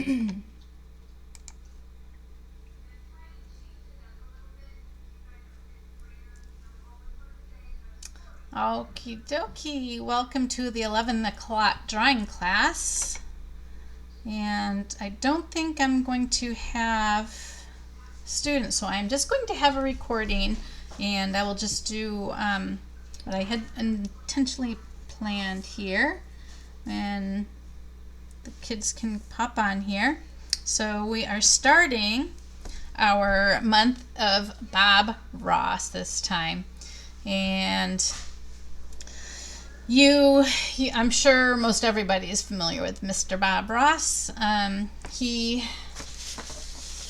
Okie dokie. Welcome to the 11 o'clock drawing class. And I don't think I'm going to have students, so I'm just going to have a recording, and I will just do what I had intentionally planned here, and the kids can pop on here. So we are starting our month of Bob Ross this time, and I'm sure most everybody is familiar with Mr. Bob Ross. He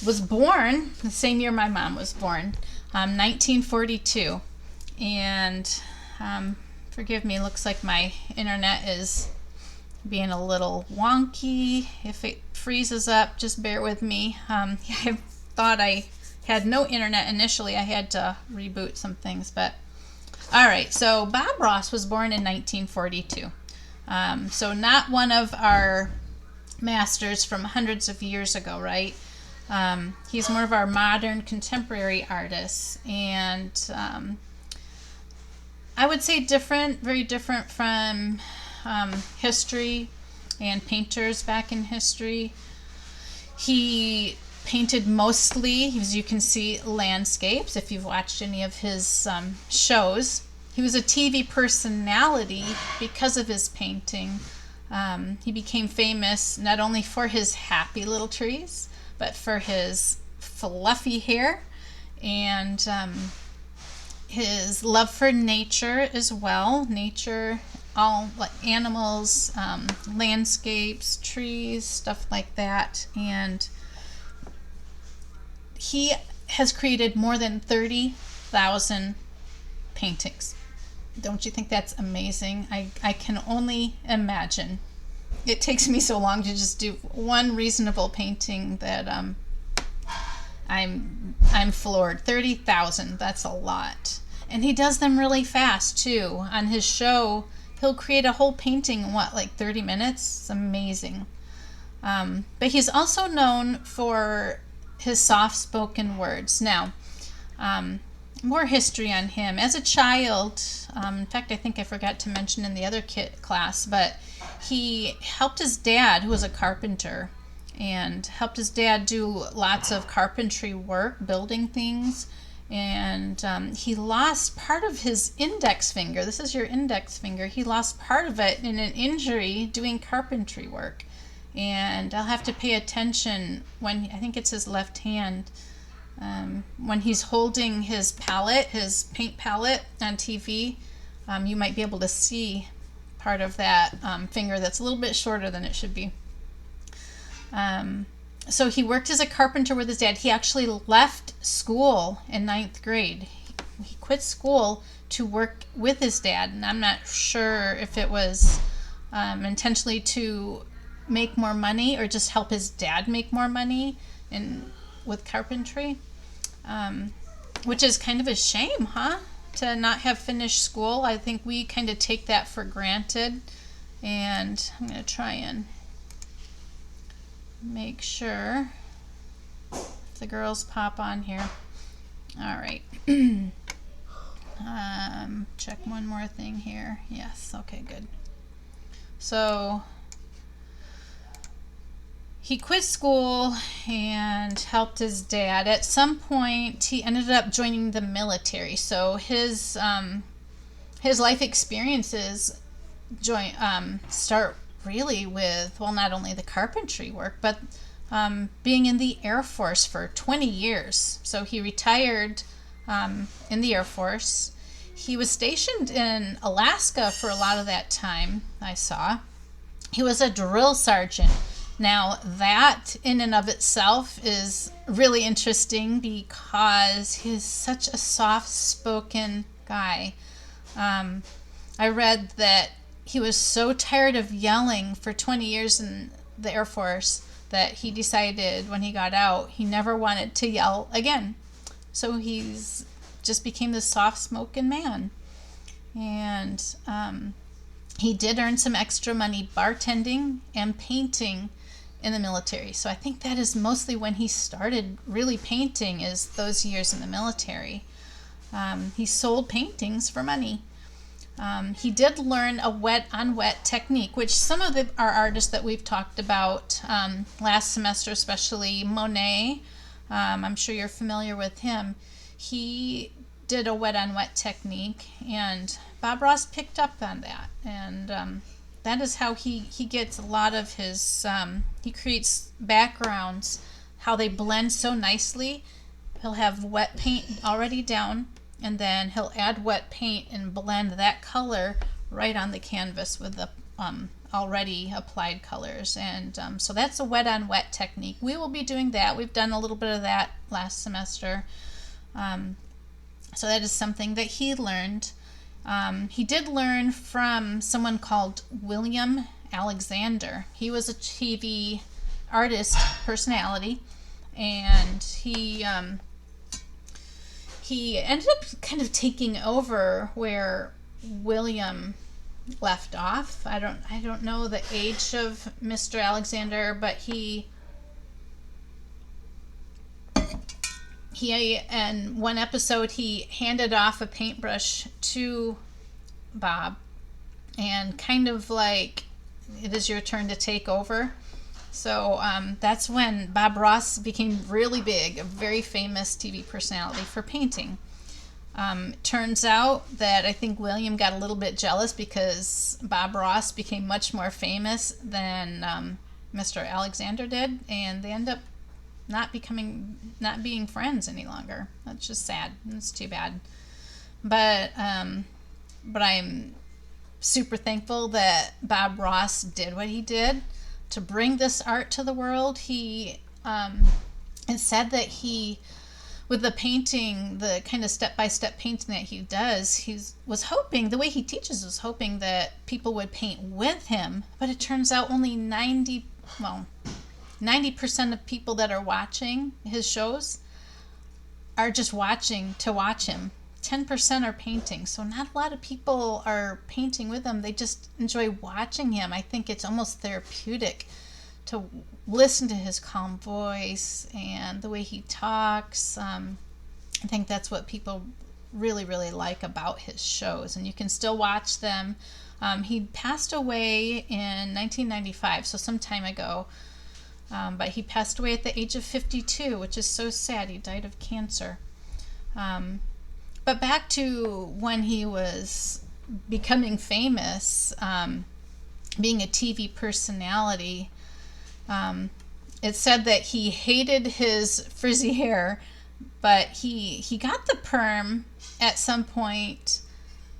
was born the same year my mom was born, 1942. And forgive me, looks like my internet is being a little wonky. If it freezes up, just bear with me. I thought I had no internet initially. I had to reboot some things, but all right. So Bob Ross was born in 1942. So not one of our masters from hundreds of years ago, right? He's more of our modern contemporary artists, and I would say different, very different from history and painters back in history. He painted mostly, as you can see, landscapes. If you've watched any of his shows, he was a TV personality because of his painting. He became famous not only for his happy little trees, but for his fluffy hair and his love for nature as well. Nature, all like animals, landscapes, trees, stuff like that. And he has created more than 30,000 paintings. Don't you think that's amazing? I can only imagine. It takes me so long to just do one reasonable painting that I'm floored. 30,000, that's a lot. And he does them really fast too. On his show, he'll create a whole painting in like 30 minutes? It's amazing. But he's also known for his soft-spoken words. Now, more history on him. As a child, in fact, I think I forgot to mention in the other class, but he helped his dad, who was a carpenter, and helped his dad do lots of carpentry work, building things. And he lost part of his index finger. This is your index finger. He lost part of it in an injury doing carpentry work. And I'll have to pay attention when, I think it's his left hand, when he's holding his palette, his paint palette on TV, you might be able to see part of that finger that's a little bit shorter than it should be. So he worked as a carpenter with his dad. He actually left school in 9th grade. He quit school to work with his dad, and I'm not sure if it was intentionally to make more money or just help his dad make more money with carpentry, which is kind of a shame, huh? To not have finished school. I think we kind of take that for granted, and I'm going to try and make sure the girls pop on here. All right. Check one more thing here. Yes, okay, good. So he quit school and helped his dad. At some point, he ended up joining the military. So his life experiences start really with, well, not only the carpentry work, but being in the Air Force for 20 years. So he retired in the Air Force. He was stationed in Alaska for a lot of that time, I saw. He was a drill sergeant. Now, that in and of itself is really interesting because he's such a soft-spoken guy. I read that he was so tired of yelling for 20 years in the Air Force that he decided when he got out he never wanted to yell again. So he's just became this soft-spoken man. And he did earn some extra money bartending and painting in the military. So I think that is mostly when he started really painting, is those years in the military. He sold paintings for money. He did learn a wet on wet technique, which some of our artists that we've talked about last semester, especially Monet, I'm sure you're familiar with him. He did a wet on wet technique, and Bob Ross picked up on that, and that is how he gets a lot of his, he creates backgrounds, how they blend so nicely. He'll have wet paint already down, and then he'll add wet paint and blend that color right on the canvas with the already applied colors. And so that's a wet on wet technique. We will be doing that. We've done a little bit of that last semester. So that is something that he learned. He did learn from someone called William Alexander. He was a TV artist personality, and he ended up kind of taking over where William left off. I don't know the age of Mr. Alexander, but he in one episode he handed off a paintbrush to Bob, and kind of like, it is your turn to take over. So that's when Bob Ross became really big, a very famous TV personality for painting. Turns out that I think William got a little bit jealous because Bob Ross became much more famous than Mr. Alexander did, and they end up not being friends any longer. That's just sad. It's too bad. But I'm super thankful that Bob Ross did what he did to bring this art to the world. He it said that he, with the painting, the kind of step-by-step painting that he does, he was hoping, the way he teaches, was hoping that people would paint with him, but it turns out only 90% of people that are watching his shows are just watching to watch him. 10% are painting, so not a lot of people are painting with him. They just enjoy watching him. I think it's almost therapeutic to listen to his calm voice and the way he talks. I think that's what people really, really like about his shows, and you can still watch them. He passed away in 1995, so some time ago, but he passed away at the age of 52, which is so sad. He died of cancer. But back to when he was becoming famous, being a TV personality, it said that he hated his frizzy hair, but he got the perm at some point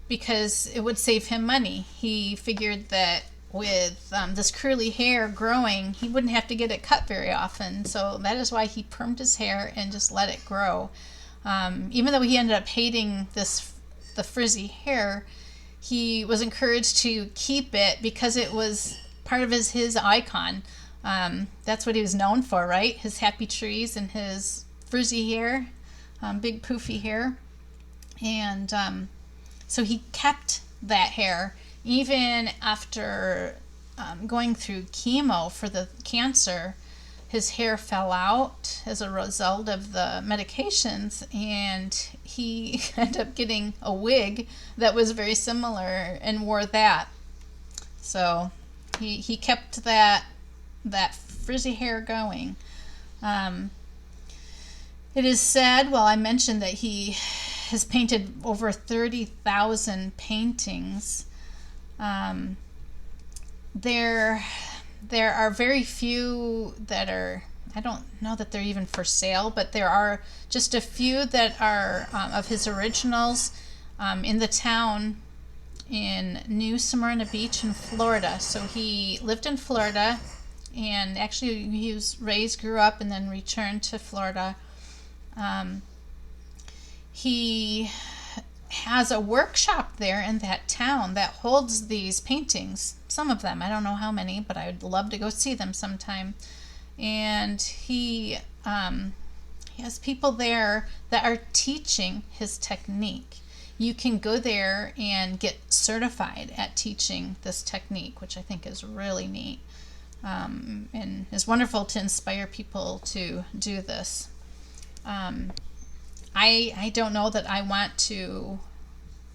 because it would save him money. He figured that with this curly hair growing, he wouldn't have to get it cut very often. So that is why he permed his hair and just let it grow. Even though he ended up hating the frizzy hair, he was encouraged to keep it because it was part of his icon. That's what he was known for, right? His happy trees and his frizzy hair, big poofy hair. And so he kept that hair even after going through chemo for the cancer. His hair fell out as a result of the medications, and he ended up getting a wig that was very similar and wore that. So he kept that frizzy hair going. It is said, well, I mentioned that he has painted over 30,000 paintings. There are very few that are, I don't know that they're even for sale, but there are just a few that are of his originals in the town in New Smyrna Beach in Florida. So he lived in Florida, and actually he was raised, grew up, and then returned to Florida. He has a workshop there in that town that holds these paintings, some of them. I don't know how many, but I would love to go see them sometime. And he has people there that are teaching his technique. You can go there and get certified at teaching this technique, which I think is really neat. and it's wonderful to inspire people to do this. I don't know that I want to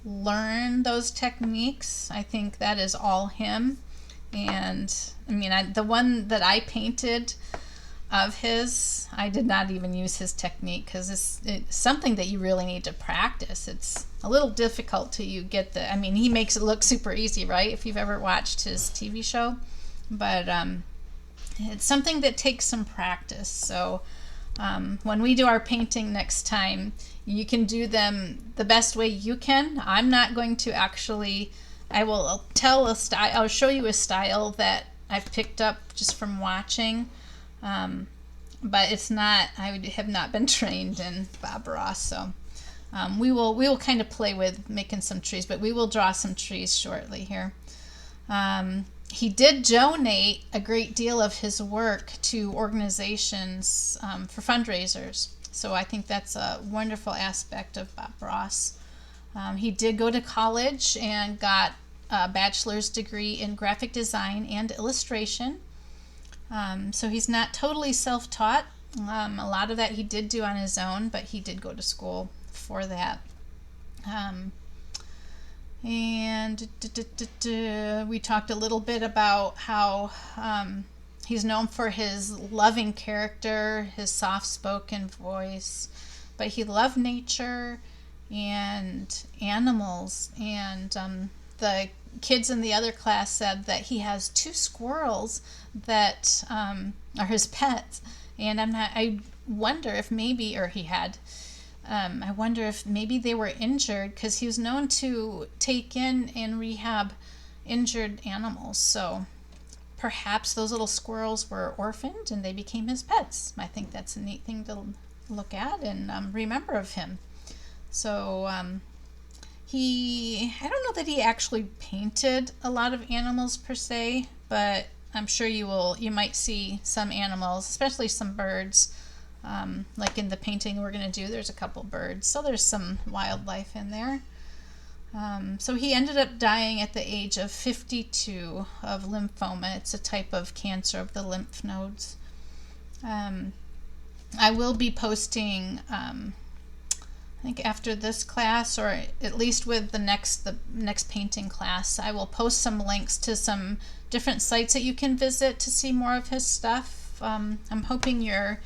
learn those techniques. I think that is all him. And I mean, the one that I painted of his, I did not even use his technique because it's something that you really need to practice. It's a little difficult till you get I mean, he makes it look super easy, right? If you've ever watched his TV show. But it's something that takes some practice. So when we do our painting next time, you can do them the best way you can. I'm not going to actually, I will tell a style, I'll show you a style that I've picked up just from watching. But it's not, I have not been trained in Bob Ross, so we will kind of play with making some trees, but we will draw some trees shortly here. He did donate a great deal of his work to organizations for fundraisers, so I think that's a wonderful aspect of Bob Ross. He did go to college and got a bachelor's degree in graphic design and illustration. So he's not totally self-taught. A lot of that he did do on his own, but he did go to school for that. And we talked a little bit about how he's known for his loving character, his soft-spoken voice, but he loved nature and animals. And the kids in the other class said that he has 2 squirrels that are his pets, and I wonder if maybe, or he had, I wonder if maybe they were injured, because he was known to take in and rehab injured animals. So perhaps those little squirrels were orphaned and they became his pets. I think that's a neat thing to look at and remember of him. So I don't know that he actually painted a lot of animals per se, but I'm sure you might see some animals, especially some birds. Like in the painting we're going to do, there's a couple birds, so there's some wildlife in there. So he ended up dying at the age of 52 of lymphoma. It's a type of cancer of the lymph nodes. I will be posting, I think after this class, or at least with the next painting class, I will post some links to some different sites that you can visit to see more of his stuff. I'm hoping your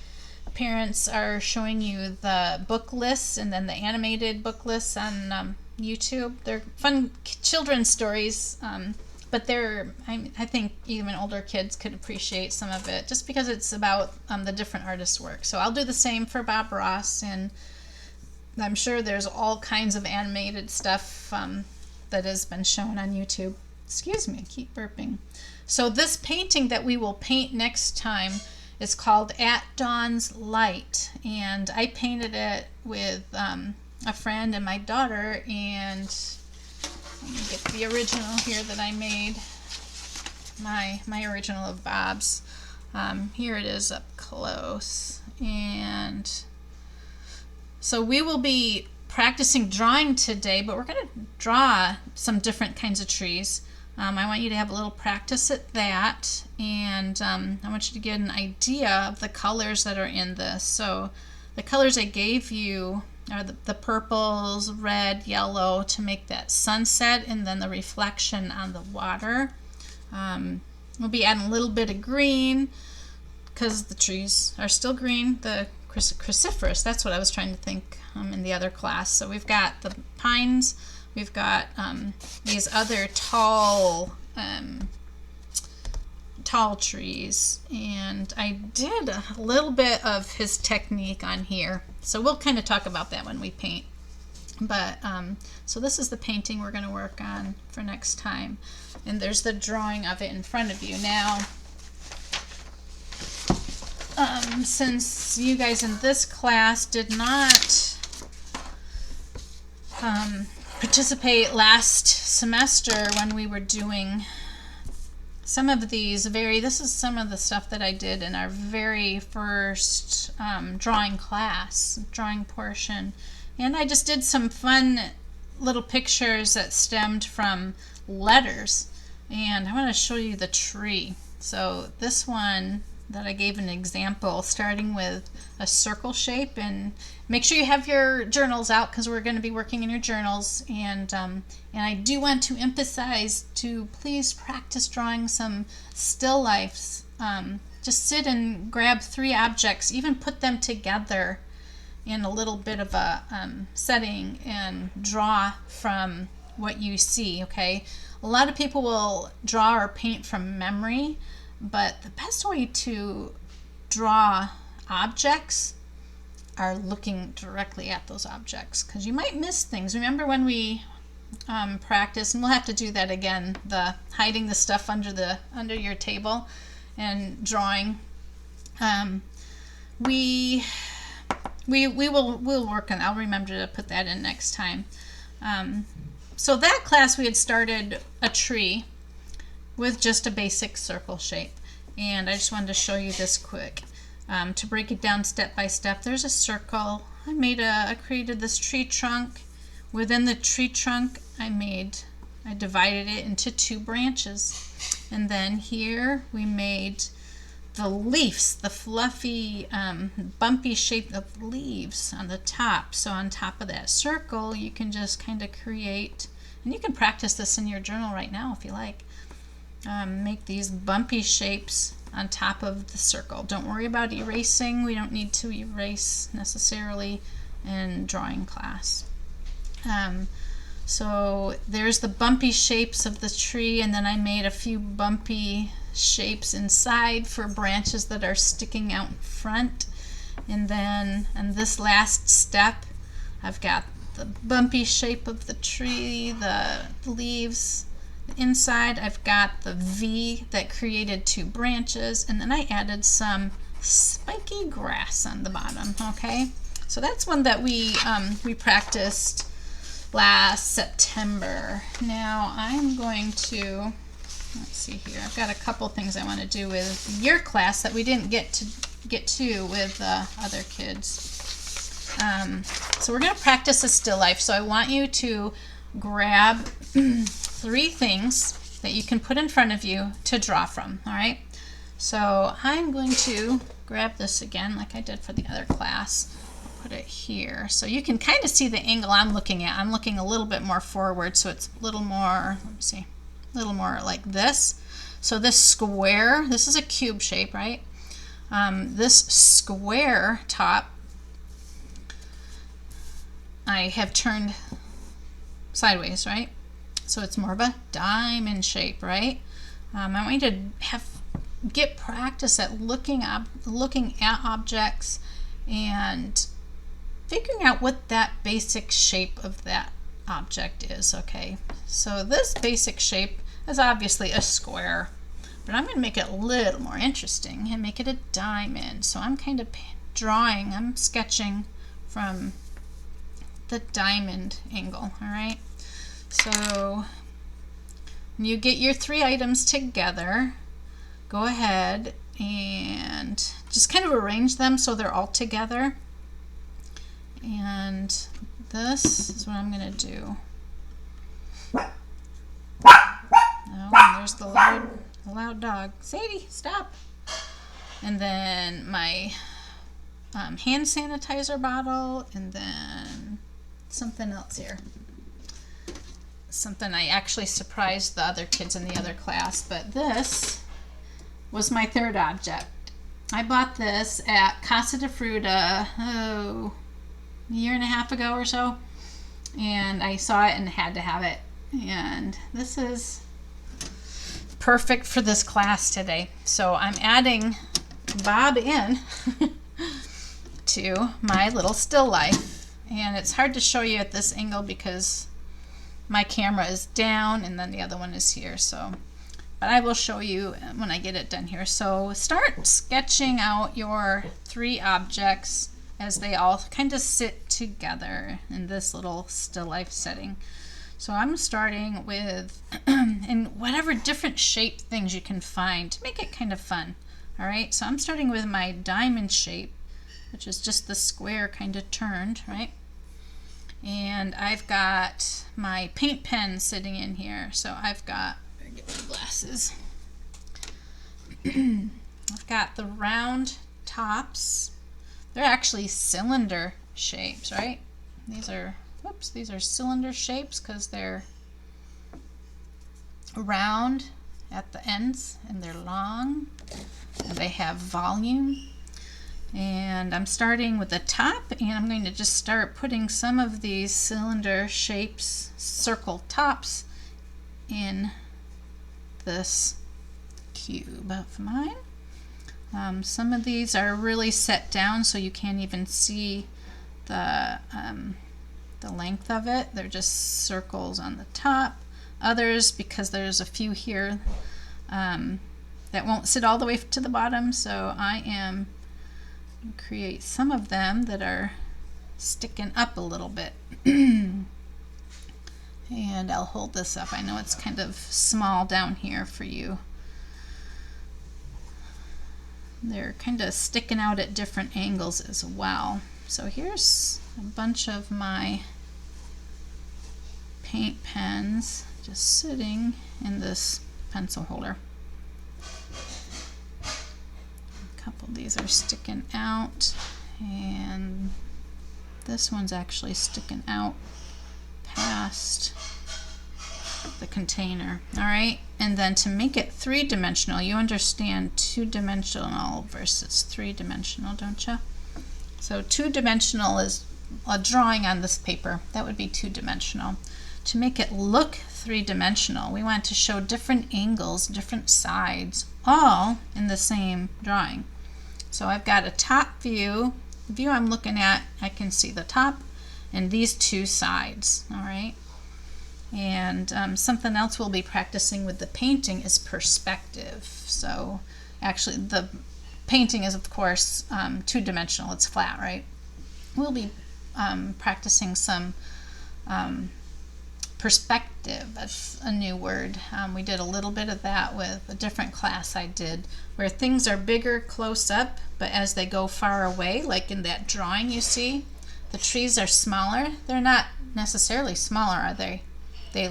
parents are showing you the book lists and then the animated book lists on YouTube. They're fun children's stories, but I think even older kids could appreciate some of it just because it's about the different artists' work. So I'll do the same for Bob Ross, and I'm sure there's all kinds of animated stuff that has been shown on YouTube. Excuse me, I keep burping. So this painting that we will paint next time is called At Dawn's Light, and I painted it with a friend and my daughter, and let me get the original here that I made, my original of Bob's. Here it is up close, and so we will be practicing drawing today, but we're going to draw some different kinds of trees. I want you to have a little practice at that, and I want you to get an idea of the colors that are in this. So the colors I gave you are the purples, red, yellow to make that sunset, and then the reflection on the water. We'll be adding a little bit of green because the trees are still green. The cruciferous, that's what I was trying to think in the other class. So we've got the pines, we've got these other tall trees, and I did a little bit of his technique on here, so we'll kind of talk about that when we paint. But so this is the painting we're going to work on for next time, and there's the drawing of it in front of you. Now since you guys in this class did not participate last semester when we were doing some of these this is some of the stuff that I did in our very first drawing portion, and I just did some fun little pictures that stemmed from letters, and I want to show you the tree. So this one that I gave an example, starting with a circle shape, and make sure you have your journals out because we're going to be working in your journals. And I do want to emphasize to please practice drawing some still lifes. Just sit and grab 3 objects, even put them together in a little bit of a setting and draw from what you see, okay? A lot of people will draw or paint from memory, but the best way to draw objects are looking directly at those objects, because you might miss things. Remember when we practice, and we'll have to do that again, the hiding the stuff under your table and drawing. We'll work on. I'll remember to put that in next time. So that class we had started a tree with just a basic circle shape, and I just wanted to show you this quick to break it down step by step. There's a circle. I created this tree trunk. Within the tree trunk, I divided it into 2 branches, and then here we made the leaves, the fluffy, bumpy shape of leaves on the top. So on top of that circle, you can just kind of create, and you can practice this in your journal right now if you like. Make these bumpy shapes on top of the circle. Don't worry about erasing. We don't need to erase necessarily in drawing class. So there's the bumpy shapes of the tree, and then I made a few bumpy shapes inside for branches that are sticking out in front. And then on this last step, I've got the bumpy shape of the tree, the leaves. Inside, I've got the V that created 2 branches, and then I added some spiky grass on the bottom. Okay, so that's one that we practiced last September. Now I'm going to, let's see here, I've got a couple things I want to do with your class that we didn't get to with other kids. So we're going to practice a still life. So I want you to grab 3 things that you can put in front of you to draw from. All right, so I'm going to grab this again like I did for the other class. Put it here so you can kind of see the angle I'm looking at. I'm looking a little bit more forward, so it's a little more, let me see, a little more like this. So this square, this is a cube shape, right? This square top I have turned sideways, right? So it's more of a diamond shape, right? I want you to get practice at looking at objects and figuring out what that basic shape of that object is, okay? So this basic shape is obviously a square, but I'm going to make it a little more interesting and make it a diamond. So I'm kind of I'm sketching from the diamond angle, all right? So when you get your 3 items together, go ahead and just kind of arrange them so they're all together. And this is what I'm going to do. Oh, and there's the loud dog. Sadie, stop. And then my hand sanitizer bottle, and then something else here. Something I actually surprised the other kids in the other class, but this was my 3rd object. I bought this at Casa de Fruta, a year and a half ago or so, and I saw it and had to have it, and this is perfect for this class today. So I'm adding Bob in to my little still life, and it's hard to show you at this angle because my camera is down and then the other one is here, so but I will show you when I get it done here. So start sketching out your 3 objects as they all kind of sit together in this little still life setting. So I'm starting with in whatever different shape things you can find to make it kind of fun. All right, so I'm starting with my diamond shape, which is just the square kind of turned, right? And I've got my paint pen sitting in here. So I've got, better get my glasses. I've got the round tops. They're actually cylinder shapes, right? These are, whoops, these are cylinder shapes because they're round at the ends and they're long and they have volume. And I'm starting with the top, and I'm going to just start putting some of these cylinder shapes, circle tops, in this cube of mine. Some of these are really set down so you can't even see the length of it. They're just circles on the top. Others, because there's a few here that won't sit all the way to the bottom, so I am create some of them that are sticking up a little bit. And I'll hold this up. I know it's kind of small down here for you. They're kind of sticking out at different angles as well. So here's a bunch of my paint pens just sitting in this pencil holder. Couple of these are sticking out, and this one's actually sticking out past the container. All right, and then to make it three-dimensional, you understand two-dimensional versus three-dimensional, don't you? So two-dimensional is a drawing on this paper. That would be two-dimensional. To make it look three-dimensional, we want to show different angles, different sides, all in the same drawing. So I've got a top view. The view I'm looking at, I can see the top and these two sides, all right? And something else we'll be practicing with the painting is perspective. So actually the painting is, of course, two-dimensional. It's flat, right? We'll be practicing some perspective. That's a new word. We did a little bit of that with a different class I did, where things are bigger close up, but as they go far away, like in that drawing you see, the trees are smaller. They're not necessarily smaller, are they? They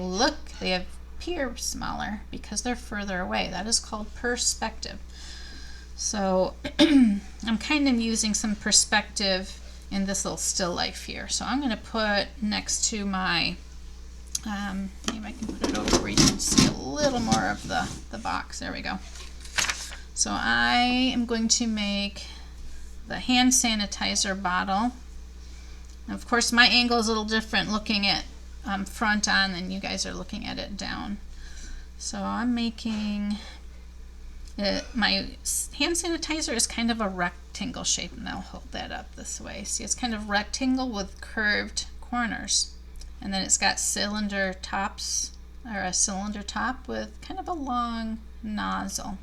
appear smaller because they're further away. That is called perspective. So I'm kind of using some perspective in this little still life here. So I'm going to put next to my maybe I can put it over where you can see a little more of the box. There we go. So I am going to make the hand sanitizer bottle. And of course, my angle is a little different looking at front on than you guys are looking at it down. So I'm making it, my hand sanitizer is kind of a rectangle shape, and I'll hold that up this way. See, it's kind of rectangle with curved corners. And then it's got cylinder tops, or a cylinder top with kind of a long nozzle.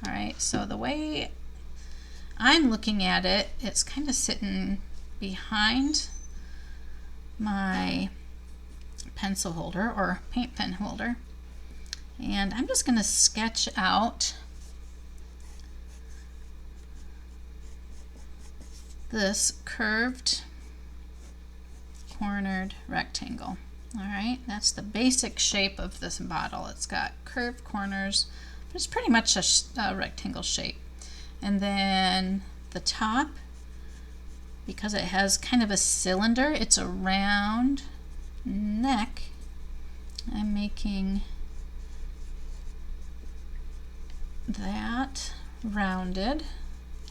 All right, so the way I'm looking at it, it's kind of sitting behind my pencil holder or paint pen holder. And I'm just going to sketch out this curved cornered rectangle. All right, that's the basic shape of this bottle. It's got curved corners, but it's pretty much a rectangle shape. And then the top, because it has kind of a cylinder, it's a round neck. I'm making that rounded,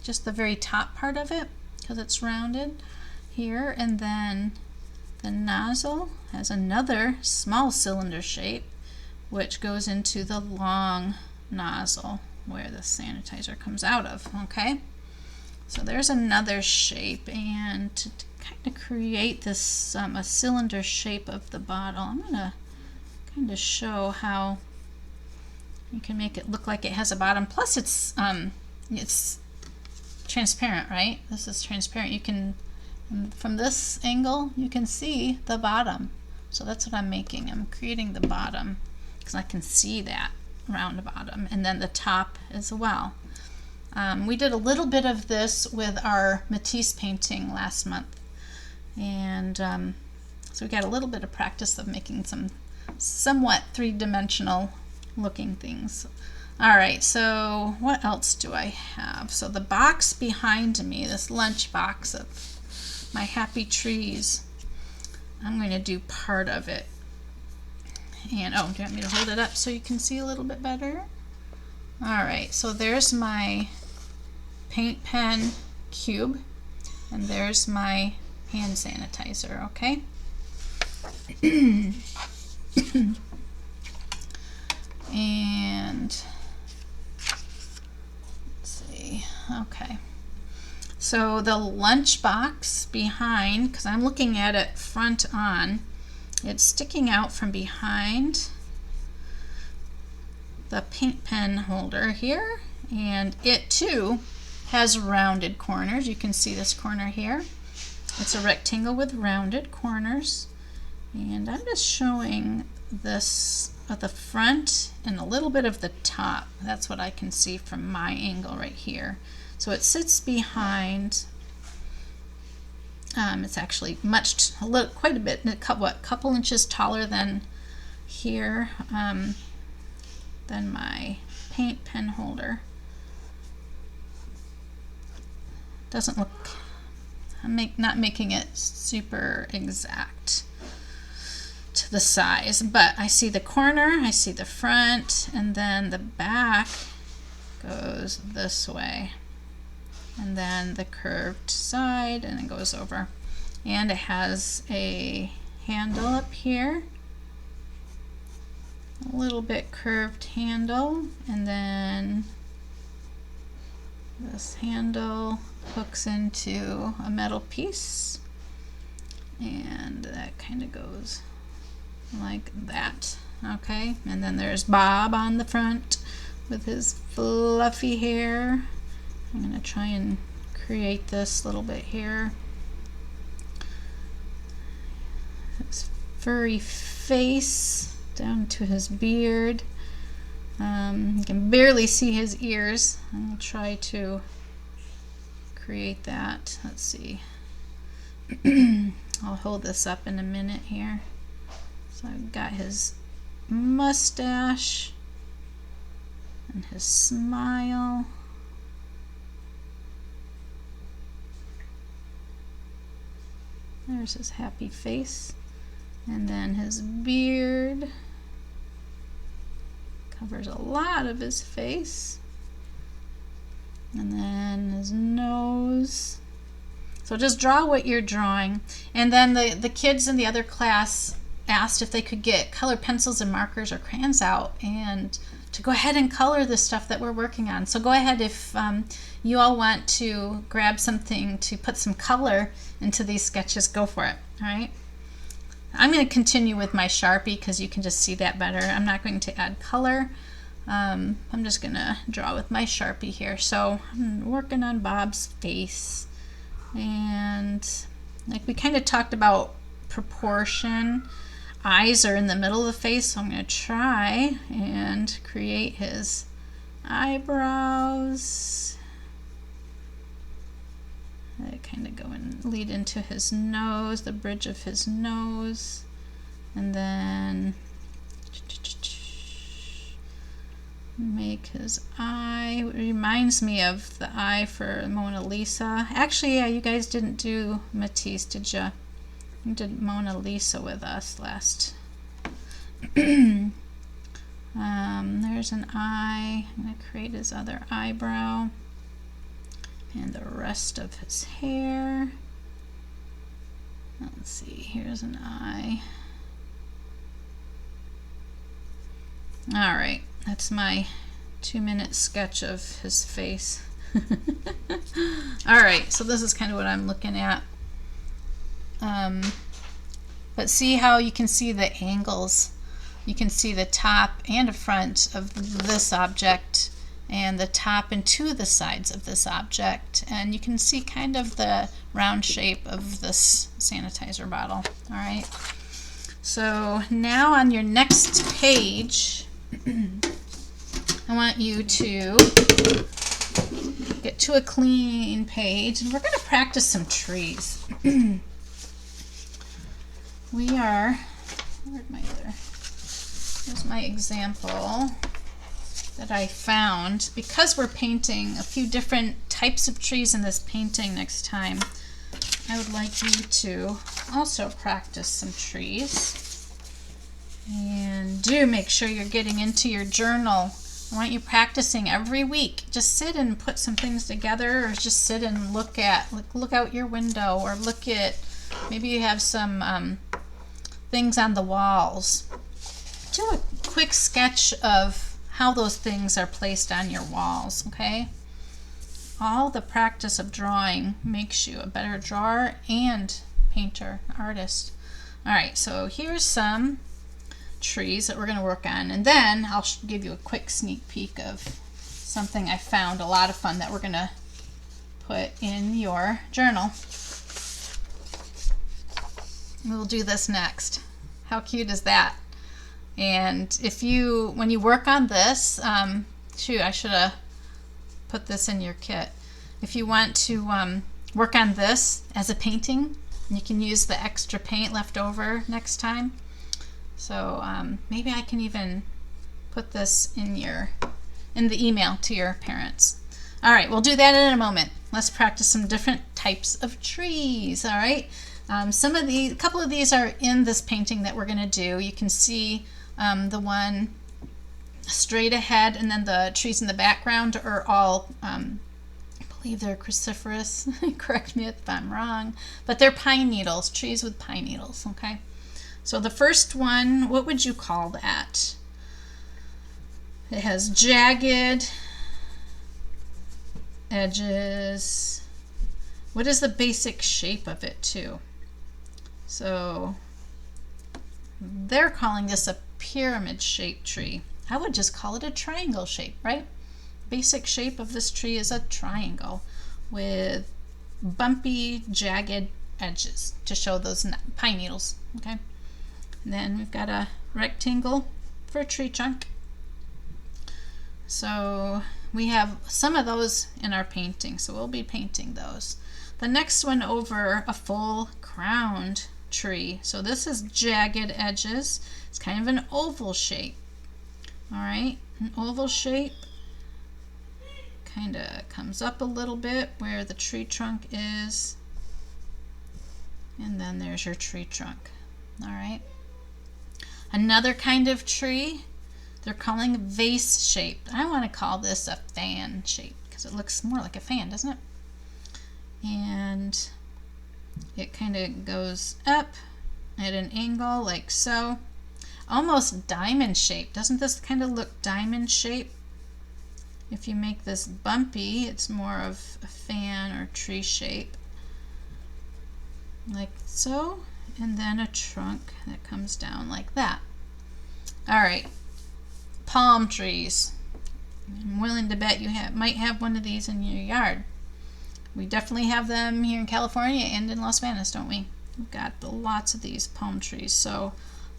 just the very top part of it, because it's rounded here. And then the nozzle has another small cylinder shape, which goes into the long nozzle where the sanitizer comes out of. Okay, so there's another shape, and to kind of create this a cylinder shape of the bottle, I'm going to kind of show how you can make it look like it has a bottom. Plus it's transparent, right? This is transparent. You can, from this angle, you can see the bottom. So that's what I'm making. I'm creating the bottom because I can see that round bottom, and then the top as well. We did a little bit of this with our Matisse painting last month, and so we got a little bit of practice of making some somewhat three-dimensional looking things. All right, so what else do I have? So the box behind me, this lunch box of my happy trees, I'm going to do part of it. And oh, do you want me to hold it up so you can see a little bit better? All right, so there's my paint pen cube, and there's my hand sanitizer, okay? And let's see, okay. So the lunch box behind, because I'm looking at it front on, it's sticking out from behind the paint pen holder here, and it too has rounded corners. You can see this corner here. It's a rectangle with rounded corners, and I'm just showing this at the front and a little bit of the top. That's what I can see from my angle right here. So it sits behind. It's actually quite a bit, a couple inches taller than here, than my paint pen holder. Doesn't look, I'm not making it super exact to the size, but I see the corner, I see the front, and then the back goes this way, and then the curved side, and it goes over, and it has a handle up here, a little bit curved handle, and then this handle hooks into a metal piece, and that kind of goes like that. Okay, and then there's Bob on the front with his fluffy hair. I'm going to try and create this little bit here. His furry face down to his beard. You can barely see his ears. I'm going to try to create that. Let's see. I'll hold this up in a minute here. So I've got his mustache and his smile. There's his happy face. And then his beard covers a lot of his face. And then his nose. So just draw what you're drawing. And then the kids in the other class asked if they could get colored pencils and markers or crayons out and to go ahead and color the stuff that we're working on. So go ahead if you all want to grab something to put some color into these sketches, go for it. All right. I'm going to continue with my Sharpie because you can just see that better. I'm not going to add color. I'm just going to draw with my Sharpie here. So I'm working on Bob's face. And like we kind of talked about proportion, eyes are in the middle of the face, so I'm going to try and create his eyebrows. That kind of go and lead into his nose, the bridge of his nose, and then make his eye. It reminds me of the eye for Mona Lisa. Actually, yeah, you guys didn't do Matisse, did you? You did Mona Lisa with us last. There's an eye. I'm going to create his other eyebrow and the rest of his hair. Let's see, here's an eye. All right, that's my 2-minute sketch of his face. All right, so this is kind of what I'm looking at. But see how you can see the angles. You can see the top and the front of this object and the top and two of the sides of this object, and you can see kind of the round shape of this sanitizer bottle. All right, so now on your next page I want you to get to a clean page, and we're going to practice some trees. We are, where's my other, here's my example. that I found, because we're painting a few different types of trees in this painting next time, I would like you to also practice some trees. And do make sure you're getting into your journal. I want you practicing every week. Just sit and put some things together, or just sit and look out your window, or look at, maybe you have some things on the walls. Do a quick sketch of how those things are placed on your walls, okay? All the practice of drawing makes you a better drawer and painter, artist. All right, so here's some trees that we're going to work on, and then I'll give you a quick sneak peek of something I found, a lot of fun, that we're going to put in your journal. We'll do this next. How cute is that? And when you work on this, shoot, I should have put this in your kit. If you want to work on this as a painting, you can use the extra paint left over next time. So maybe I can even put this in the email to your parents. All right, we'll do that in a moment. Let's practice some different types of trees. All right, a couple of these are in this painting that we're going to do. You can see the one straight ahead, and then the trees in the background are all, I believe they're cruciferous. Correct me if I'm wrong, but they're pine needles, trees with pine needles, okay? So the first one, what would you call that? It has jagged edges. What is the basic shape of it too? So they're calling this a pyramid-shaped tree. I would just call it a triangle shape, right? Basic shape of this tree is a triangle with bumpy, jagged edges to show those pine needles, okay? And then we've got a rectangle for a tree trunk. So we have some of those in our painting, so we'll be painting those. The next one over, a full crowned tree. So this is jagged edges. It's kind of an oval shape. All right, an oval shape. Kind of comes up a little bit where the tree trunk is. And then there's your tree trunk. All right. Another kind of tree, they're calling vase shaped. I want to call this a fan shape because it looks more like a fan, doesn't it? And it kind of goes up at an angle like so. Almost diamond shaped. Doesn't this kind of look diamond shaped? If you make this bumpy, it's more of a fan or tree shape. Like so. And then a trunk that comes down like that. All right, palm trees. I'm willing to bet you might have one of these in your yard. We definitely have them here in California and in Las Vegas, don't we? We've got lots of these palm trees. So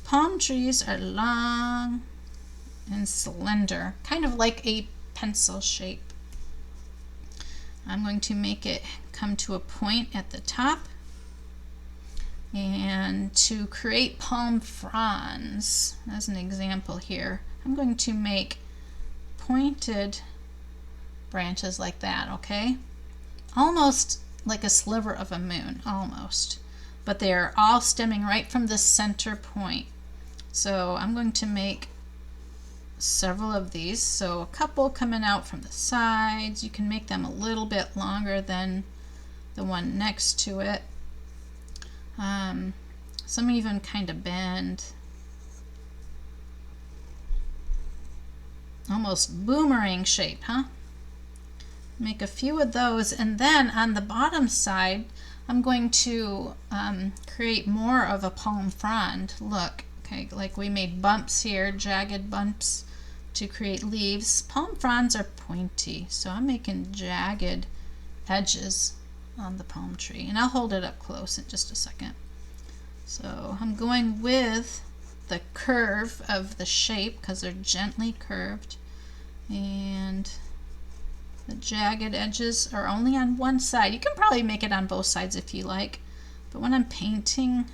palm trees are long and slender, kind of like a pencil shape. I'm going to make it come to a point at the top. And to create palm fronds, as an example here, I'm going to make pointed branches like that, okay? Almost like a sliver of a moon, almost. But they're all stemming right from the center point. So I'm going to make several of these. So a couple coming out from the sides. You can make them a little bit longer than the one next to it. Some even kind of bend. Almost boomerang shape, huh? Make a few of those, and then on the bottom side I'm going to create more of a palm frond look. Okay, like we made bumps here, jagged bumps to create leaves. Palm fronds are pointy, so I'm making jagged edges on the palm tree, and I'll hold it up close in just a second. So I'm going with the curve of the shape because they're gently curved, and the jagged edges are only on one side. You can probably make it on both sides if you like, but when I'm painting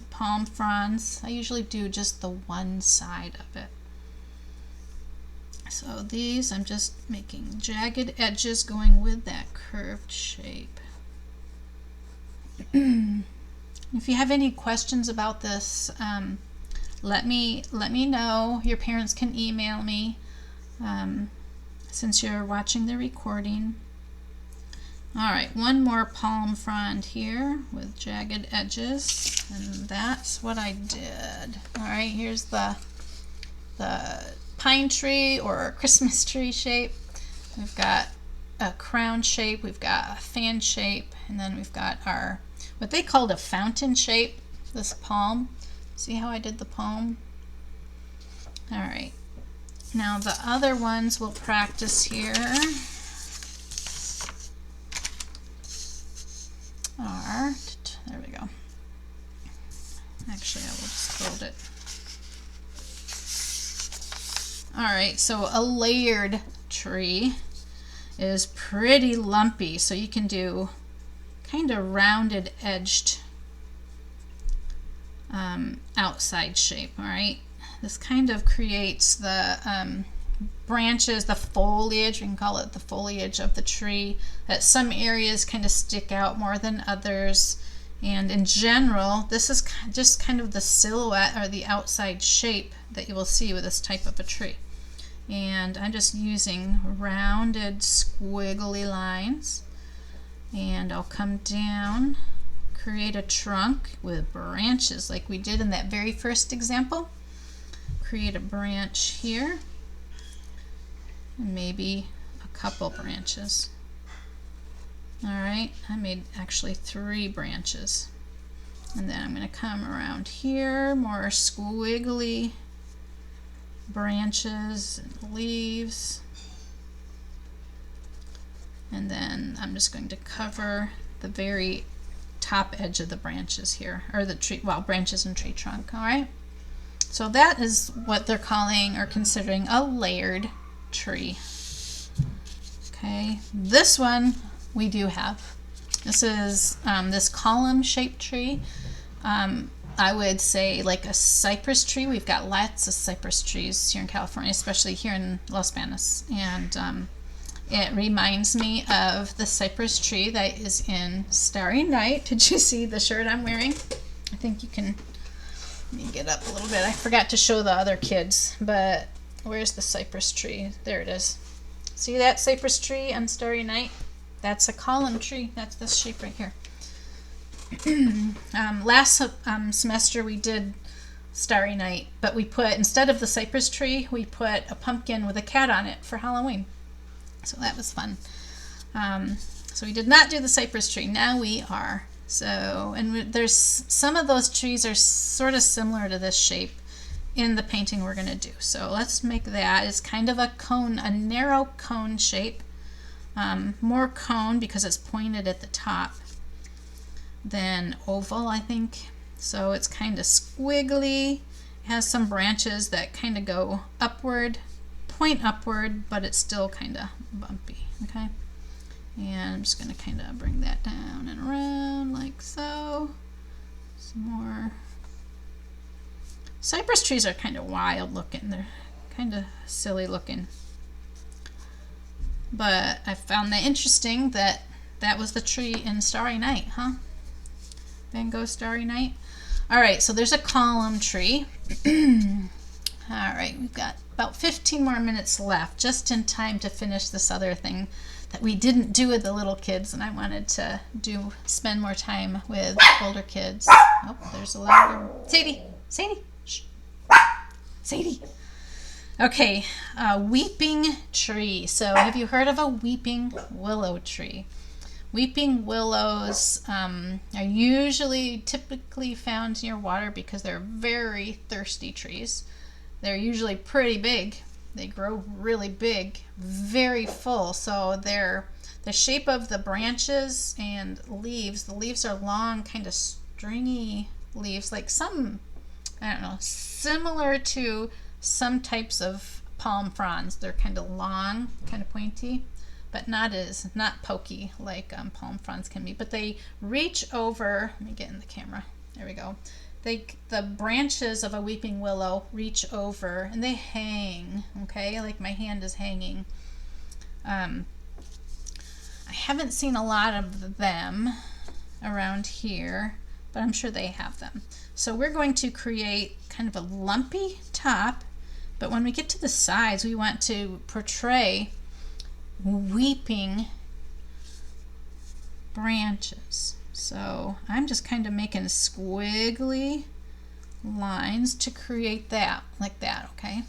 palm fronds, I usually do just the one side of it. So these, I'm just making jagged edges going with that curved shape. If you have any questions about this, let me know. Your parents can email me since you're watching the recording. All right, one more palm frond here with jagged edges, and that's what I did. All right, here's the pine tree or Christmas tree shape. We've got a crown shape, we've got a fan shape, and then we've got our what they called a fountain shape, this palm. See how I did the palm? All right, now the other ones we'll practice here are, there we go. Actually, I will just fold it. All right, so a layered tree is pretty lumpy, so you can do kind of rounded edged outside shape. All right, this kind of creates the branches, the foliage, we can call it the foliage of the tree, that some areas kind of stick out more than others. And in general, this is just kind of the silhouette or the outside shape that you will see with this type of a tree. And I'm just using rounded squiggly lines, and I'll come down, create a trunk with branches like we did in that very first example. Create a branch here, and maybe a couple branches. All right, I made actually 3 branches. And then I'm going to come around here, more squiggly branches and leaves. And then I'm just going to cover the very top edge of the branches here, or the tree, well, branches and tree trunk. All right, so that is what they're calling or considering a layered tree. Okay, this one we do have. This is this column shaped tree. I would say like a cypress tree. We've got lots of cypress trees here in California, especially here in Los Banos. And it reminds me of the cypress tree that is in Starry Night. Did you see the shirt I'm wearing? I think you can, let me get up a little bit. I forgot to show the other kids, but where's the cypress tree? There it is. See that cypress tree on Starry Night? That's a column tree. That's this shape right here. Last semester we did Starry Night, but we put, instead of the cypress tree, we put a pumpkin with a cat on it for Halloween. So that was fun. So we did not do the cypress tree. Now we are. So, and there's some of those trees are sort of similar to this shape in the painting we're going to do. So let's make that. It's kind of a cone, a narrow cone shape. More cone because it's pointed at the top than oval, I think. So it's kind of squiggly. It has some branches that kind of go upward, point upward, but it's still kind of bumpy. Okay, and I'm just going to kind of bring that down and around like so. Some more. Cypress trees are kind of wild looking. They're kind of silly looking. But I found that interesting that that was the tree in Starry Night, huh? Van Gogh Starry Night. All right, so there's a column tree. All right, we've got about 15 more minutes left, just in time to finish this other thing that we didn't do with the little kids, and I wanted to spend more time with older kids. Oh, there's a louder. Sadie, shh. Sadie. Okay, weeping tree. So have you heard of a weeping willow tree? Weeping willows are typically found near water because they're very thirsty trees. They're usually pretty big. They grow really big, very full. So they're the shape of the branches and leaves. The leaves are long, kind of stringy leaves, like some, I don't know, similar to some types of palm fronds. They're kind of long, kind of pointy, but not pokey like palm fronds can be. But they reach over, let me get in the camera, there we go. the branches of a weeping willow reach over and they hang, okay, like my hand is hanging. I haven't seen a lot of them around here, but I'm sure they have them. So we're going to create kind of a lumpy top, but when we get to the sides, we want to portray weeping branches. So I'm just kind of making squiggly lines to create that, like that, okay?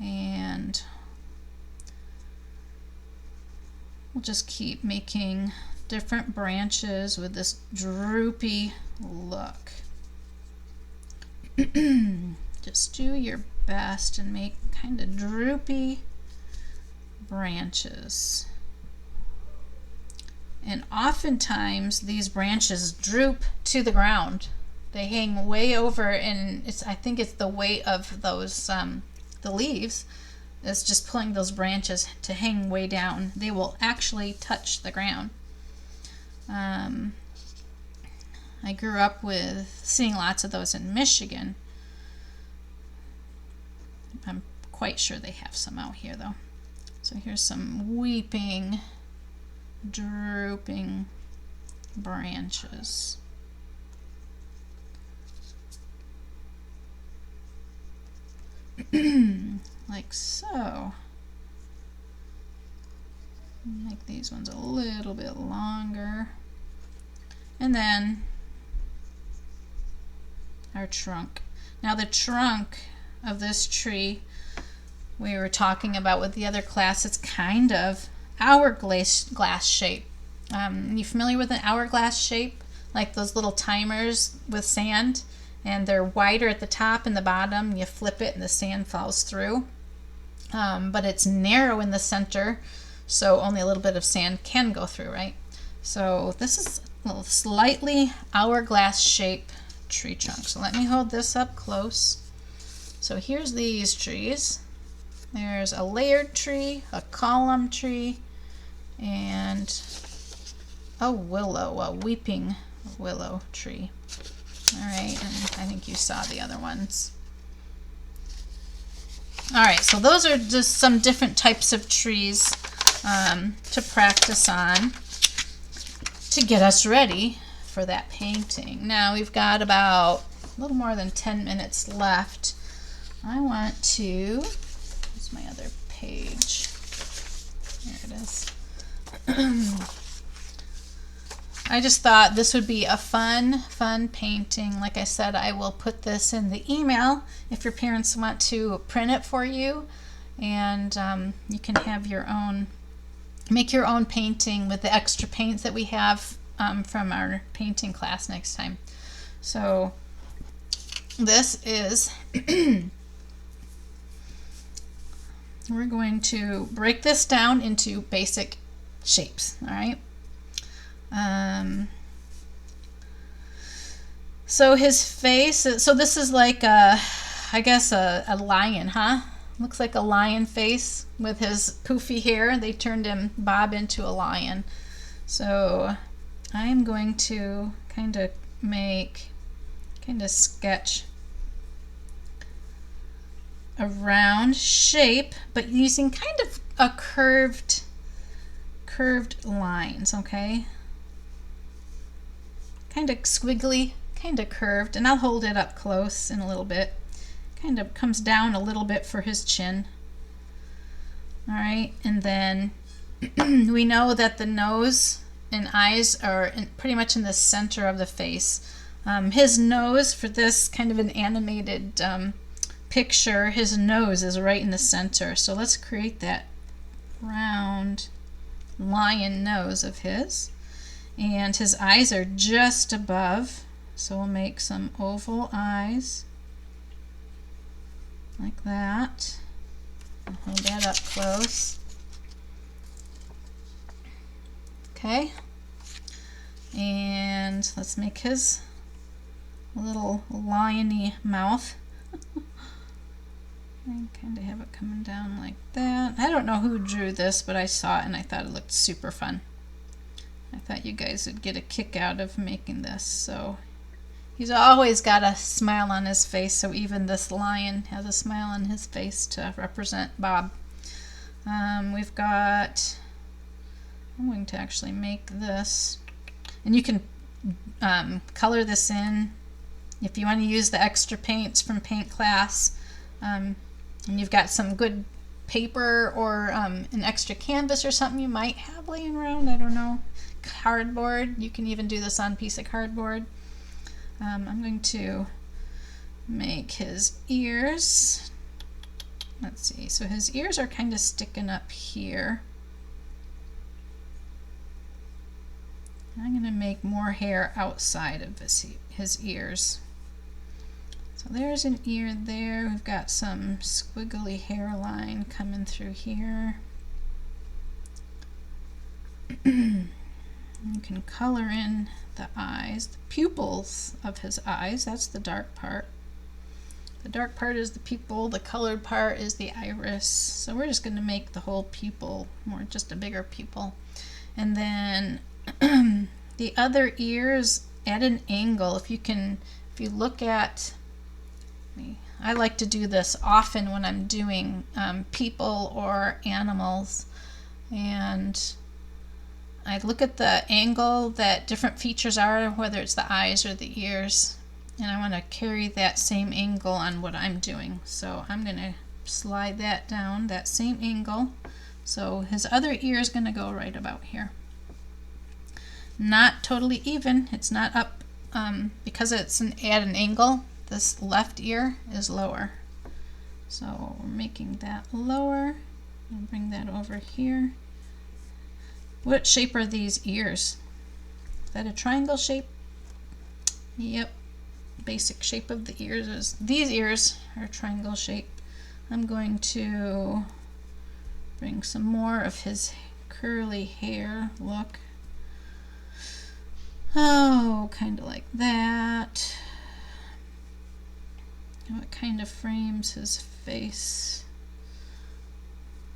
And we'll just keep making different branches with this droopy look. Just do your best and make kind of droopy branches. And oftentimes these branches droop to the ground. They hang way over, and I think it's the weight of those the leaves is just pulling those branches to hang way down. They will actually touch the ground. I grew up with seeing lots of those in Michigan. I'm quite sure they have some out here though. So here's some weeping, drooping branches. Like so. Make these ones a little bit longer. And then our trunk. Now the trunk of this tree we were talking about with the other class, it's kind of hourglass shape. You familiar with an hourglass shape? Like those little timers with sand, and they're wider at the top and the bottom. You flip it and the sand falls through. But it's narrow in the center, so only a little bit of sand can go through, right? So this is a little slightly hourglass shape tree trunk. So let me hold this up close. So here's these trees. There's a layered tree, a column tree, and a willow, a weeping willow tree. All right, and I think you saw the other ones. All right, so those are just some different types of trees to practice on to get us ready for that painting. Now we've got about a little more than 10 minutes left. I want to, where's my other page? There it is. I just thought this would be a fun painting. Like I said, I will put this in the email if your parents want to print it for you, and you can have your own, make your own painting with the extra paints that we have from our painting class next time. So this is we're going to break this down into basic shapes, all right? So his face, so this is like I guess a lion, huh? Looks like a lion face with his poofy hair. They turned him, Bob, into a lion. So I'm going to kind of sketch a round shape, but using kind of a curved lines, okay? Kind of squiggly, kind of curved, and I'll hold it up close in a little bit. Kind of comes down a little bit for his chin. All right, and then we know that the nose and eyes are pretty much in the center of the face. His nose, for this kind of an animated picture, his nose is right in the center. So let's create that round lion nose of his. And his eyes are just above, so we'll make some oval eyes like that. I'll hold that up close. Okay, and let's make his little lion-y mouth. And kind of have it coming down like that. I don't know who drew this, but I saw it and I thought it looked super fun. I thought you guys would get a kick out of making this. So He's always got a smile on his face, so even this lion has a smile on his face to represent Bob. We've got, I'm going to actually make this, and you can color this in if you want to use the extra paints from paint class, and you've got some good paper or an extra canvas or something you might have laying around, I don't know, cardboard. You can even do this on a piece of cardboard. I'm going to make his ears. Let's see, so his ears are kind of sticking up here. I'm going to make more hair outside of his ears. So there's an ear there. We've got some squiggly hairline coming through here. You can color in the eyes, the pupils of his eyes. That's the dark part. The dark part is the pupil, the colored part is the iris. So we're just going to make the whole pupil more, just a bigger pupil. And then the other ears at an angle. If you look at, I like to do this often when I'm doing people or animals, and I look at the angle that different features are, whether it's the eyes or the ears, and I want to carry that same angle on what I'm doing. So I'm going to slide that down, that same angle. So his other ear is going to go right about here. Not totally even, it's not up, because it's at an angle, this left ear is lower. So we're making that lower, and bring that over here. What shape are these ears? Is that a triangle shape? Yep. Basic shape of the ears is, these ears are triangle shape. I'm going to bring some more of his curly hair look. Oh, kind of like that. What kind of frames his face?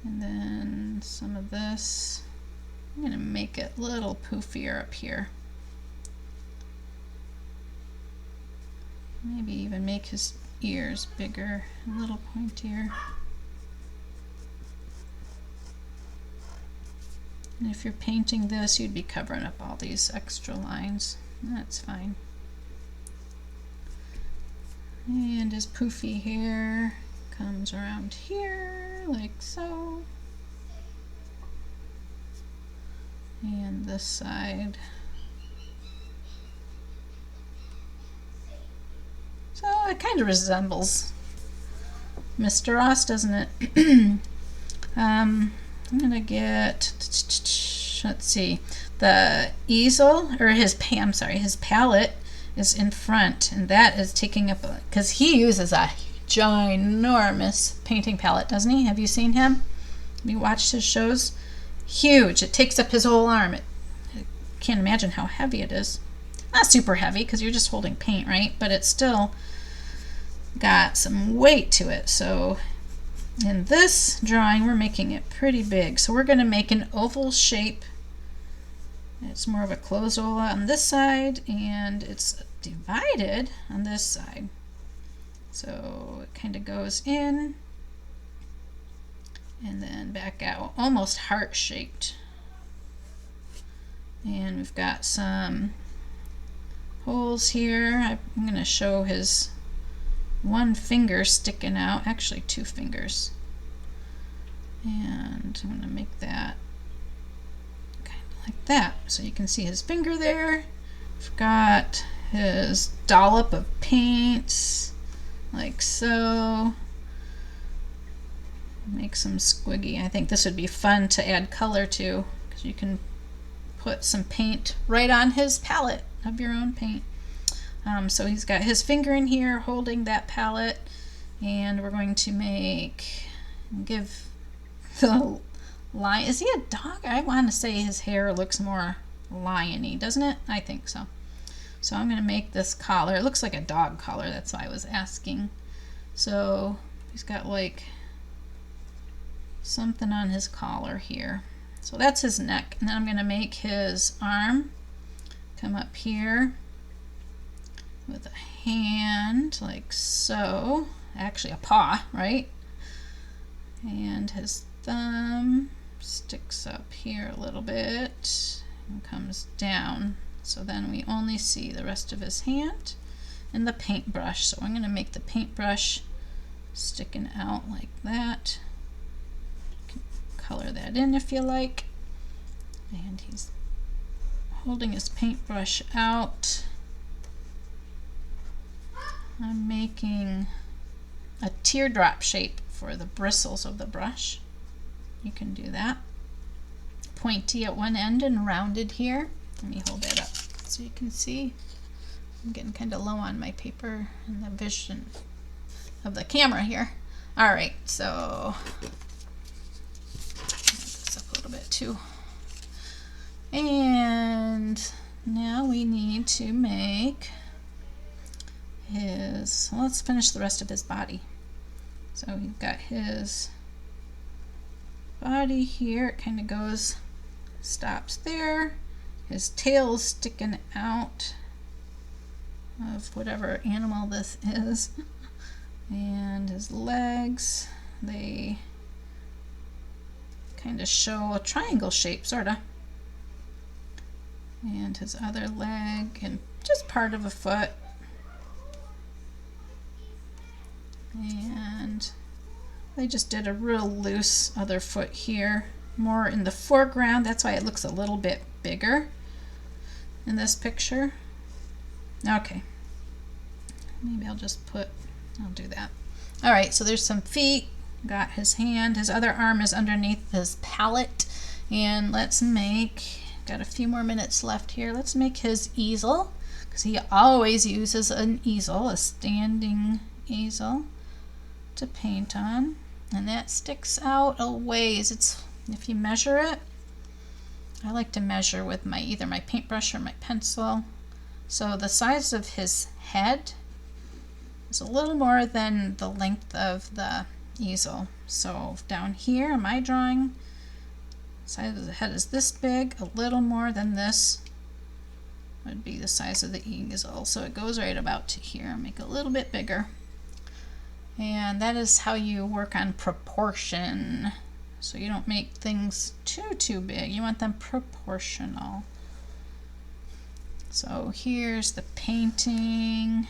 And then some of this. I'm going to make it a little poofier up here. Maybe even make his ears bigger, a little pointier. And if you're painting this, you'd be covering up all these extra lines. That's fine. And his poofy hair comes around here, like so. And this side. So it kind of resembles Mr. Ross, doesn't it? I'm gonna get, let's see, the easel, or his palette is in front, and that is taking up, because he uses a ginormous painting palette, doesn't he? Have you seen him? Have you watched his shows? Huge. It takes up his whole arm. I can't imagine how heavy it is. Not super heavy, because you're just holding paint, right? But it's still got some weight to it. So in this drawing, we're making it pretty big. So we're going to make an oval shape. It's more of a closed oval on this side, and it's divided on this side. So it kind of goes in and then back out, almost heart-shaped. And we've got some holes here. I'm going to show his one finger sticking out, actually two fingers. And I'm going to make that kind of like that. So you can see his finger there. We've got his dollop of paint, like so. Make some squiggy. I think this would be fun to add color to, because you can put some paint right on his palette of your own paint. So he's got his finger in here holding that palette, and we're going to give the lion, is he a dog? I want to say his hair looks more lion-y, doesn't it? I think so. So I'm going to make this collar. It looks like a dog collar, that's why I was asking. So he's got like something on his collar here. So that's his neck. And then I'm going to make his arm come up here. with a hand like so, actually a paw, right? And his thumb sticks up here a little bit and comes down. So then we only see the rest of his hand and the paintbrush. So I'm going to make the paintbrush sticking out like that. You can color that in if you like. And he's holding his paintbrush out. I'm making a teardrop shape for the bristles of the brush. You can do that. Pointy at one end and rounded here. Let me hold that up so you can see. I'm getting kind of low on my paper and the vision of the camera here. All right, so this up a little bit too. And now we need to make his, well, let's finish the rest of his body. So we've got his body here. It kind of goes, stops there. His tail's sticking out of whatever animal this is. And his legs, they kind of show a triangle shape, sort of. And his other leg and just part of a foot. And they just did a real loose other foot here, more in the foreground. That's why it looks a little bit bigger in this picture. Okay, maybe I'll do that. All right, so there's some feet, got his hand, his other arm is underneath his palette, and let's make, got a few more minutes left here, let's make his easel, because he always uses an easel, a standing easel to paint on, and that sticks out a ways. It's, if you measure it, I like to measure with my either my paintbrush or my pencil. So the size of his head is a little more than the length of the easel. So down here in my drawing, the size of the head is this big, a little more than this would be the size of the easel. So it goes right about to here. Make it a little bit bigger. And that is how you work on proportion. So you don't make things too big. You want them proportional. So here's the painting.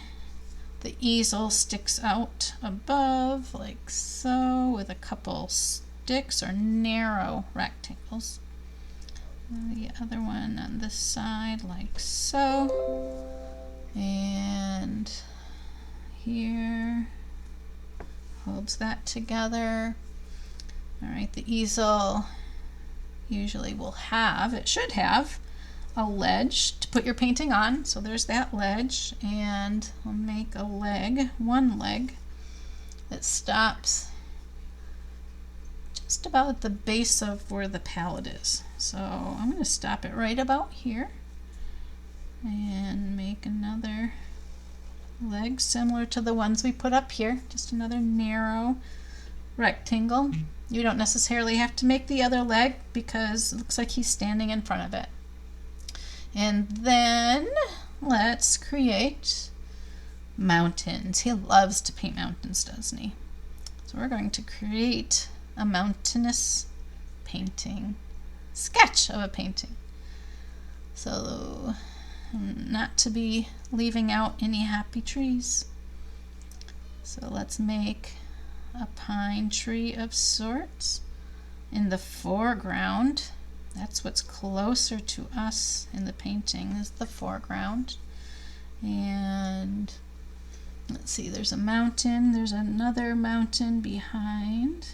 The easel sticks out above like so with a couple sticks or narrow rectangles. And the other one on this side like so. And here holds that together. All right, the easel usually will have, it should have a ledge to put your painting on. So there's that ledge, and we'll make a leg, one leg that stops just about at the base of where the palette is. So I'm going to stop it right about here and make another leg similar to the ones we put up here, just another narrow rectangle. You don't necessarily have to make the other leg because it looks like he's standing in front of it. And then let's create mountains. He loves to paint mountains, doesn't he? So we're going to create a mountainous painting, sketch of a painting. So not to be leaving out any happy trees. So let's make a pine tree of sorts in the foreground. That's what's closer to us in the painting, is the foreground. And let's see, there's a mountain, there's another mountain behind.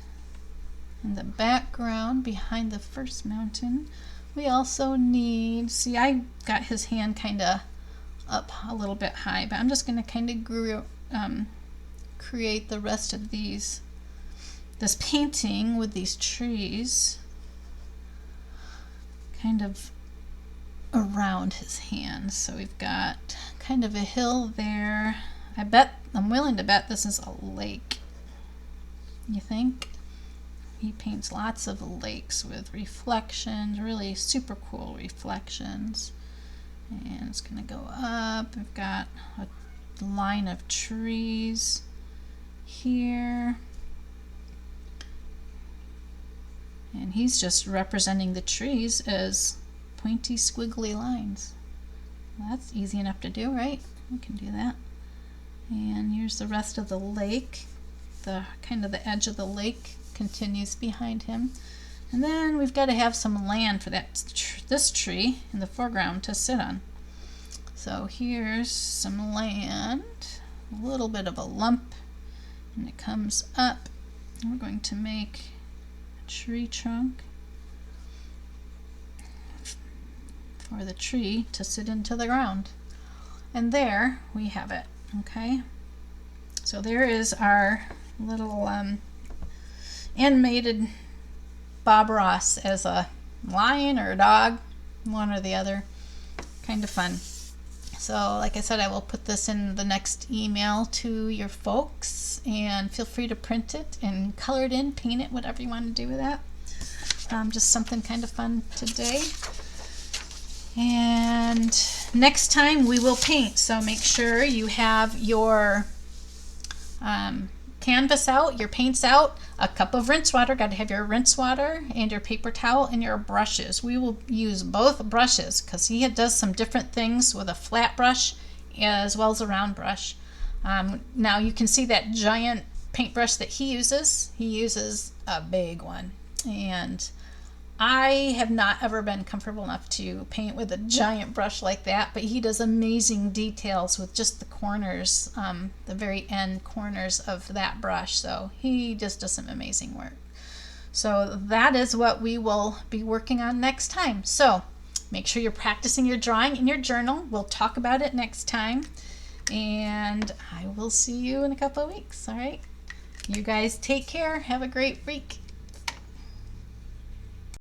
In the background, behind the first mountain, we also need, see, I got his hand kind of up a little bit high, but I'm just going to kind of create the rest of this painting with these trees kind of around his hand. So we've got kind of a hill there. I'm willing to bet this is a lake. You think? He paints lots of lakes with reflections, really super cool reflections. And it's going to go up. We've got a line of trees here. And he's just representing the trees as pointy squiggly lines. Well, that's easy enough to do, right? We can do that. And here's the rest of the lake. The kind of the edge of the lake continues behind him. And then we've got to have some land for this tree in the foreground to sit on. So here's some land, a little bit of a lump, and it comes up. And we're going to make a tree trunk for the tree to sit into the ground. And there we have it, okay? So there is our little animated Bob Ross as a lion or a dog, one or the other. Kind of fun. So like I said, I will put this in the next email to your folks, and feel free to print it and color it in, paint it, whatever you want to do with that. Just something kind of fun today. And next time we will paint, so make sure you have your canvas out, your paints out, a cup of rinse water, got to have your rinse water, and your paper towel and your brushes. We will use both brushes because he does some different things with a flat brush as well as a round brush. Now you can see that giant paintbrush that he uses. He uses a big one, and I have not ever been comfortable enough to paint with a giant brush like that, but he does amazing details with just the corners, the very end corners of that brush. So he just does some amazing work. So that is what we will be working on next time. So make sure you're practicing your drawing in your journal. We'll talk about it next time, and I will see you in a couple of weeks. All right. You guys take care. Have a great week.